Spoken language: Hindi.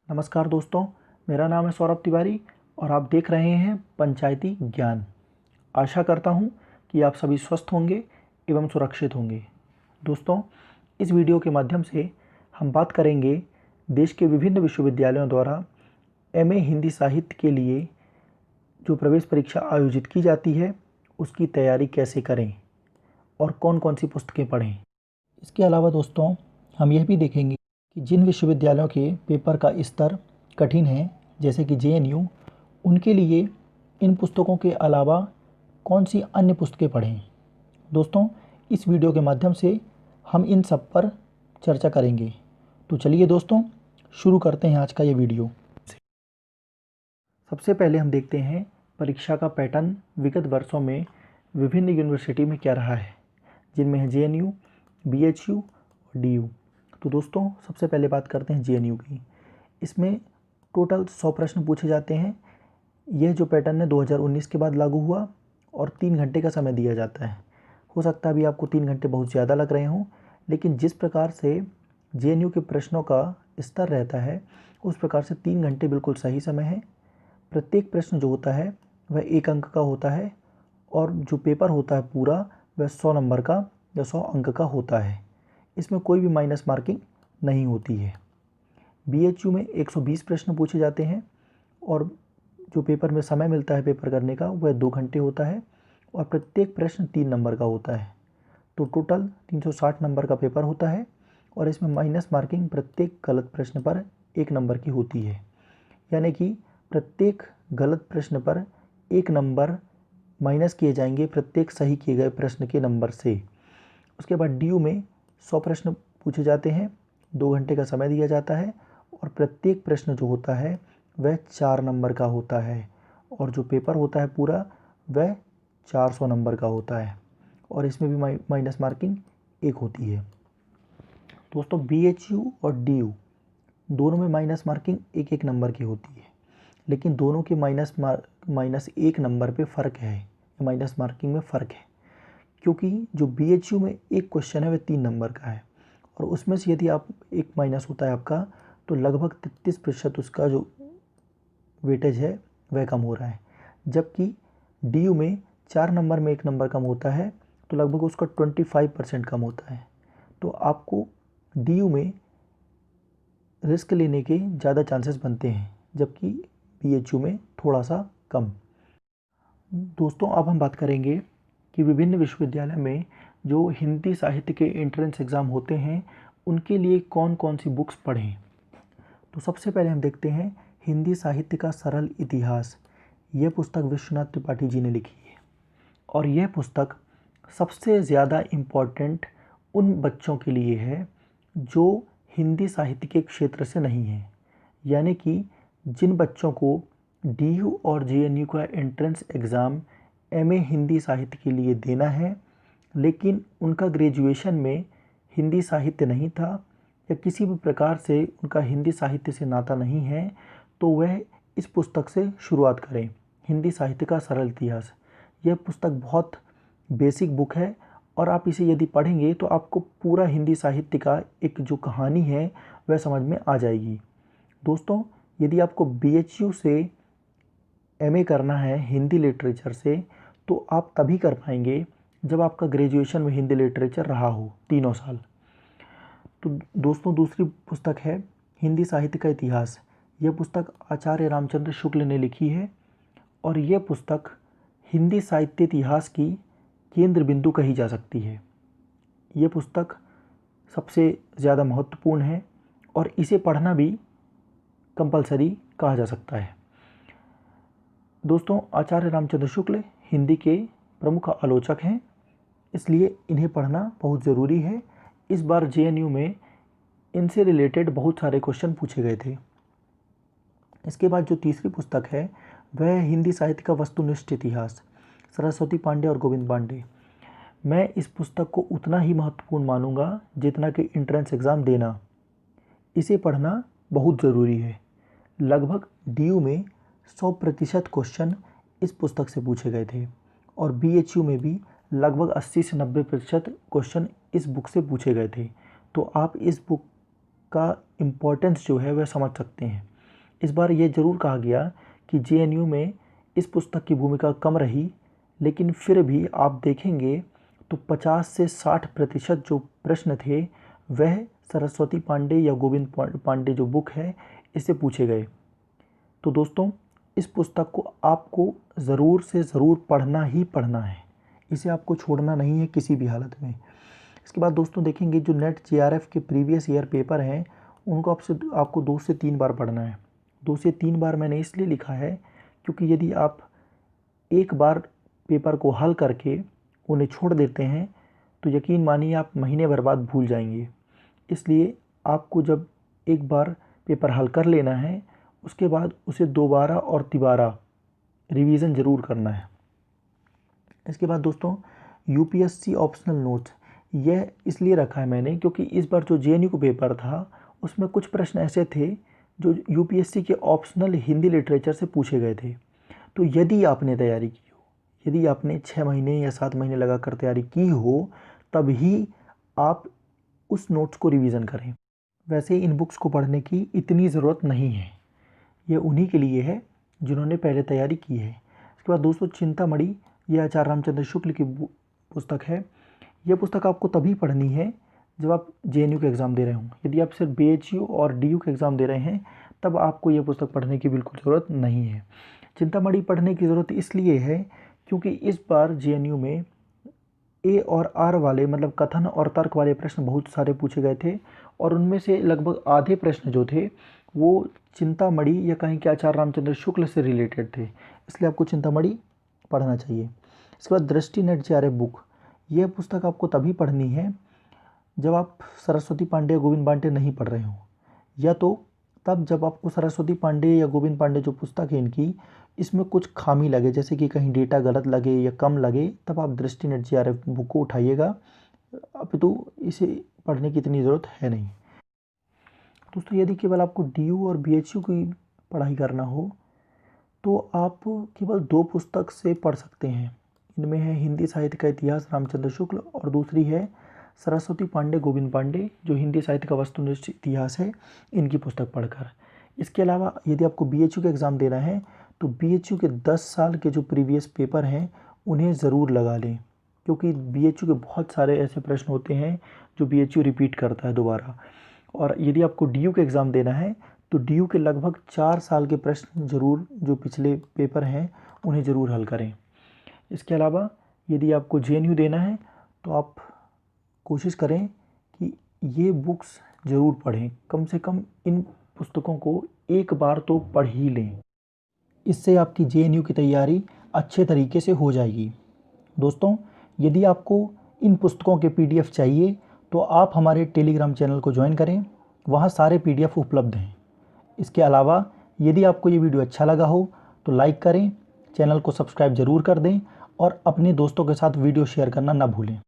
नमस्कार दोस्तों, मेरा नाम है सौरभ तिवारी और आप देख रहे हैं पंचायती ज्ञान। आशा करता हूं कि आप सभी स्वस्थ होंगे एवं सुरक्षित होंगे। दोस्तों, इस वीडियो के माध्यम से हम बात करेंगे देश के विभिन्न विश्वविद्यालयों द्वारा एमए हिंदी साहित्य के लिए जो प्रवेश परीक्षा आयोजित की जाती है उसकी तैयारी कैसे करें और कौन कौन सी पुस्तकें पढ़ें। इसके अलावा दोस्तों, हम यह भी देखेंगे कि जिन विश्वविद्यालयों के पेपर का स्तर कठिन है, जैसे कि जेएनयू, उनके लिए इन पुस्तकों के अलावा कौन सी अन्य पुस्तकें पढ़ें। दोस्तों, इस वीडियो के माध्यम से हम इन सब पर चर्चा करेंगे। तो चलिए दोस्तों, शुरू करते हैं आज का ये वीडियो। सबसे पहले हम देखते हैं परीक्षा का पैटर्न विगत वर्षों में विभिन्न यूनिवर्सिटी में क्या रहा है, जिनमें है जेएनयू, बीएचयू और डीयू। तो दोस्तों, सबसे पहले बात करते हैं जेएनयू की। इसमें टोटल 100 प्रश्न पूछे जाते हैं। यह जो पैटर्न है 2019 के बाद लागू हुआ और 3 घंटे का समय दिया जाता है। हो सकता है अभी आपको 3 घंटे बहुत ज़्यादा लग रहे हों, लेकिन जिस प्रकार से जेएनयू के प्रश्नों का स्तर रहता है उस प्रकार से 3 घंटे बिल्कुल सही समय है। प्रत्येक प्रश्न जो होता है वह 1 अंक का होता है और जो पेपर होता है पूरा वह 100 नंबर का या 100 अंक का होता है। इसमें कोई भी माइनस मार्किंग नहीं होती है। बीएचयू में 120 प्रश्न पूछे जाते हैं और जो पेपर में समय मिलता है पेपर करने का वह 2 घंटे होता है और प्रत्येक प्रश्न 3 नंबर का होता है। तो टोटल 360 नंबर का पेपर होता है और इसमें माइनस मार्किंग प्रत्येक गलत प्रश्न पर 1 नंबर की होती है। यानी कि प्रत्येक गलत प्रश्न पर 1 नंबर माइनस किए जाएंगे प्रत्येक सही किए गए प्रश्न के नंबर से। उसके बाद डीयू में 100 प्रश्न पूछे जाते हैं, 2 घंटे का समय दिया जाता है और प्रत्येक प्रश्न जो होता है वह 4 नंबर का होता है और जो पेपर होता है पूरा वह 400 नंबर का होता है और इसमें भी माइनस मार्किंग 1 होती है। दोस्तों, बीएचयू और डीयू दोनों में माइनस मार्किंग 1-1 नंबर की होती है, लेकिन दोनों के माइनस 1 नंबर पे फ़र्क है, माइनस मार्किंग में फ़र्क है। क्योंकि जो बीएचयू में एक क्वेश्चन है वह 3 नंबर का है और उसमें से यदि आप एक माइनस होता है आपका तो लगभग 33% उसका जो वेटेज है वह कम हो रहा है। जबकि डीयू में 4 नंबर में 1 नंबर कम होता है तो लगभग उसका 25% कम होता है। तो आपको डीयू में रिस्क लेने के ज़्यादा चांसेस बनते हैं, जबकि बीएचयू में थोड़ा सा कम। दोस्तों, अब हम बात करेंगे कि विभिन्न विश्वविद्यालय में जो हिंदी साहित्य के एंट्रेंस एग्ज़ाम होते हैं उनके लिए कौन कौन सी बुक्स पढ़ें। तो सबसे पहले हम देखते हैं हिंदी साहित्य का सरल इतिहास। यह पुस्तक विश्वनाथ त्रिपाठी जी ने लिखी है और यह पुस्तक सबसे ज़्यादा इम्पॉर्टेंट उन बच्चों के लिए है जो हिंदी साहित्य के क्षेत्र से नहीं हैं। यानी कि जिन बच्चों को डीयू और जेएनयू का एंट्रेंस एग्ज़ाम एमए हिंदी साहित्य के लिए देना है, लेकिन उनका ग्रेजुएशन में हिंदी साहित्य नहीं था या किसी भी प्रकार से उनका हिंदी साहित्य से नाता नहीं है, तो वह इस पुस्तक से शुरुआत करें, हिंदी साहित्य का सरल इतिहास। यह पुस्तक बहुत बेसिक बुक है और आप इसे यदि पढ़ेंगे तो आपको पूरा हिंदी साहित्य का एक जो कहानी है वह समझ में आ जाएगी। दोस्तों, यदि आपको बीएचयू से एमए करना है हिंदी लिटरेचर से तो आप तभी कर पाएंगे जब आपका ग्रेजुएशन में हिंदी लिटरेचर रहा हो 3 साल। तो दोस्तों, दूसरी पुस्तक है हिंदी साहित्य का इतिहास। यह पुस्तक आचार्य रामचंद्र शुक्ल ने लिखी है और यह पुस्तक हिंदी साहित्य इतिहास की केंद्र बिंदु कही जा सकती है। यह पुस्तक सबसे ज़्यादा महत्वपूर्ण है और इसे पढ़ना भी कंपलसरी कहा जा सकता है। दोस्तों, आचार्य रामचंद्र शुक्ल हिंदी के प्रमुख आलोचक हैं, इसलिए इन्हें पढ़ना बहुत ज़रूरी है। इस बार जेएनयू में इनसे रिलेटेड बहुत सारे क्वेश्चन पूछे गए थे। इसके बाद जो तीसरी पुस्तक है वह है हिंदी साहित्य का वस्तुनिष्ठ इतिहास, सरस्वती पांडे और गोविंद पांडे। मैं इस पुस्तक को उतना ही महत्वपूर्ण मानूंगा जितना कि एंट्रेंस एग्ज़ाम देना। इसे पढ़ना बहुत ज़रूरी है। लगभग डीयू में 100% क्वेश्चन इस पुस्तक से पूछे गए थे और बीएचयू में भी लगभग 80 से 90% क्वेश्चन इस बुक से पूछे गए थे। तो आप इस बुक का इम्पोर्टेंस जो है वह समझ सकते हैं। इस बार ये ज़रूर कहा गया कि जेएनयू में इस पुस्तक की भूमिका कम रही, लेकिन फिर भी आप देखेंगे तो 50 से 60% जो प्रश्न थे वह सरस्वती पांडे या गोविंद पांडे जो बुक है इससे पूछे गए। तो दोस्तों, इस पुस्तक को आपको ज़रूर से ज़रूर पढ़ना ही पढ़ना है, इसे आपको छोड़ना नहीं है किसी भी हालत में। इसके बाद दोस्तों देखेंगे जो नेट जेआरएफ के प्रीवियस ईयर पेपर हैं उनको आपको 2 से 3 बार पढ़ना है। 2 से 3 बार मैंने इसलिए लिखा है क्योंकि यदि आप एक बार पेपर को हल करके उन्हें छोड़ देते हैं तो यकीन मानिए आप महीने भर बाद भूल जाएंगे। इसलिए आपको जब एक बार पेपर हल कर लेना है उसके बाद उसे दोबारा और तिबारा रिवीजन ज़रूर करना है। इसके बाद दोस्तों यूपीएससी ऑप्शनल नोट्स, यह इसलिए रखा है मैंने क्योंकि इस बार जो जेएनयू का पेपर था उसमें कुछ प्रश्न ऐसे थे जो यूपीएससी के ऑप्शनल हिंदी लिटरेचर से पूछे गए थे। तो यदि आपने तैयारी की हो, यदि आपने 6 महीने या 7 महीने लगाकर तैयारी की हो, तभी आप उस नोट्स को रिवीजन करें। वैसे इन बुक्स को पढ़ने की इतनी ज़रूरत नहीं है, यह उन्हीं के लिए है जिन्होंने पहले तैयारी की है। इसके बाद दोस्तों चिंतामणि, यह आचार्य रामचंद्र शुक्ल की पुस्तक है। यह पुस्तक आपको तभी पढ़नी है जब आप जेएनयू के एग्ज़ाम दे रहे हों। यदि आप सिर्फ बीएचयू और डीयू के एग्ज़ाम दे रहे हैं तब आपको यह पुस्तक पढ़ने की बिल्कुल ज़रूरत नहीं है। चिंतामणि पढ़ने की ज़रूरत इसलिए है क्योंकि इस बार जेएनयू में ए और आर वाले मतलब कथन और तर्क वाले प्रश्न बहुत सारे पूछे गए थे और उनमें से लगभग आधे प्रश्न जो थे वो चिंतामणि या कहीं के आचार्य रामचंद्र शुक्ल से रिलेटेड थे, इसलिए आपको चिंतामणि पढ़ना चाहिए। इसके बाद दृष्टि नेट जेआरएफ बुक, यह पुस्तक आपको तभी पढ़नी है जब आप सरस्वती पांडे गोविंद पांडे नहीं पढ़ रहे हो, या तो तब जब आपको सरस्वती पांडे या गोविंद पांडे जो पुस्तक है इनकी इसमें कुछ खामी लगे, जैसे कि कहीं डेटा गलत लगे या कम लगे, तब आप दृष्टि नेट जेआरएफ बुक को उठाइएगा। अब तो इसे पढ़ने की इतनी ज़रूरत है नहीं। दोस्तों यदि केवल आपको डीयू और बीएचयू की पढ़ाई करना हो तो आप केवल 2 पुस्तक से पढ़ सकते हैं। इनमें है हिंदी साहित्य का इतिहास रामचंद्र शुक्ल और दूसरी है सरस्वती पांडे गोविंद पांडे जो हिंदी साहित्य का वस्तुनिष्ठ इतिहास है, इनकी पुस्तक पढ़कर। इसके अलावा यदि आपको बीएचयू का एग्ज़ाम देना है तो बीएचयू के 10 साल के जो प्रीवियस पेपर हैं उन्हें ज़रूर लगा लें, क्योंकि बीएचयू के बहुत सारे ऐसे प्रश्न होते हैं जो बीएचयू रिपीट करता है दोबारा। और यदि आपको डीयू का एग्ज़ाम देना है तो डीयू के लगभग 4 साल के प्रश्न ज़रूर जो पिछले पेपर हैं उन्हें ज़रूर हल करें। इसके अलावा यदि आपको जेएनयू देना है तो आप कोशिश करें कि ये बुक्स ज़रूर पढ़ें, कम से कम इन पुस्तकों को एक बार तो पढ़ ही लें। इससे आपकी जेएनयू की तैयारी अच्छे तरीके से हो जाएगी। दोस्तों यदि आपको इन पुस्तकों के पीडीएफ चाहिए तो आप हमारे टेलीग्राम चैनल को ज्वाइन करें, वहाँ सारे पीडीएफ उपलब्ध हैं। इसके अलावा यदि आपको ये वीडियो अच्छा लगा हो तो लाइक करें, चैनल को सब्सक्राइब ज़रूर कर दें और अपने दोस्तों के साथ वीडियो शेयर करना ना भूलें।